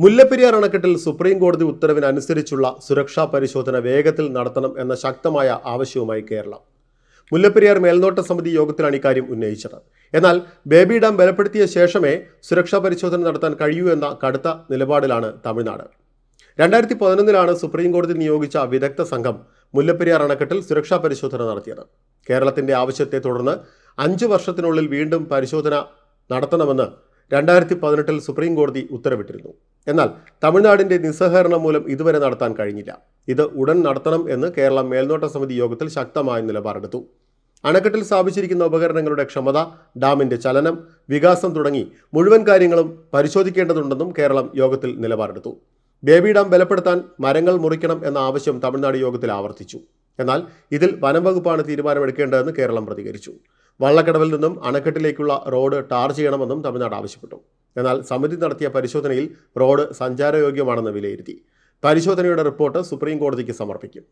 മുല്ലപ്പെരിയാർ അണക്കെട്ടിൽ സുപ്രീം കോടതി ഉത്തരവിനനുസരിച്ചുള്ള സുരക്ഷാ പരിശോധന വേഗത്തിൽ നടത്തണം എന്ന ശക്തമായ ആവശ്യവുമായി കേരളം. മുല്ലപ്പെരിയാർ മേൽനോട്ട സമിതി യോഗത്തിലാണ് ഇക്കാര്യം ഉന്നയിച്ചത്. എന്നാൽ ബേബി ഡാം ബലപ്പെടുത്തിയ ശേഷമേ സുരക്ഷാ പരിശോധന നടത്താൻ കഴിയൂ എന്ന കടുത്ത നിലപാടിലാണ് തമിഴ്നാട്. 2011 സുപ്രീം കോടതി നിയോഗിച്ച വിദഗ്ധ സംഘം മുല്ലപ്പെരിയാർ അണക്കെട്ടിൽ സുരക്ഷാ പരിശോധന നടത്തിയത്. കേരളത്തിന്റെ ആവശ്യത്തെ തുടർന്ന് 5 വർഷത്തിനുള്ളിൽ വീണ്ടും പരിശോധന നടത്തണമെന്ന് 2018 സുപ്രീം കോടതി ഉത്തരവിട്ടിരുന്നു. എന്നാൽ തമിഴ്നാടിന്റെ നിസ്സഹകരണം മൂലം ഇതുവരെ നടത്താൻ കഴിഞ്ഞില്ല. ഇത് ഉടൻ നടത്തണം എന്ന് കേരളം മേൽനോട്ട സമിതി യോഗത്തിൽ ശക്തമായ നിലപാടെടുത്തു. അണക്കെട്ടിൽ സ്ഥാപിച്ചിരിക്കുന്ന ഉപകരണങ്ങളുടെ ക്ഷമത, ഡാമിന്റെ ചലനം, വികാസം തുടങ്ങി മുഴുവൻ കാര്യങ്ങളും പരിശോധിക്കേണ്ടതുണ്ടെന്നും കേരളം യോഗത്തിൽ നിലപാടെടുത്തു. ബേബി ഡാം ബലപ്പെടുത്താൻ മരങ്ങൾ മുറിക്കണം എന്ന ആവശ്യം തമിഴ്നാട് യോഗത്തിൽ ആവർത്തിച്ചു. എന്നാൽ ഇതിൽ വനം വകുപ്പാണ് തീരുമാനമെടുക്കേണ്ടതെന്ന് കേരളം പ്രതികരിച്ചു. വള്ളക്കടവിൽ നിന്നും അണക്കെട്ടിലേക്കുള്ള റോഡ് ടാർ ചെയ്യണമെന്നും തമിഴ്നാട് ആവശ്യപ്പെട്ടു. എന്നാൽ സമിതി നടത്തിയ പരിശോധനയിൽ റോഡ് സഞ്ചാരയോഗ്യമാണെന്ന് വിലയിരുത്തി. പരിശോധനയുടെ റിപ്പോർട്ട് സുപ്രീം കോടതിക്ക് സമർപ്പിക്കും.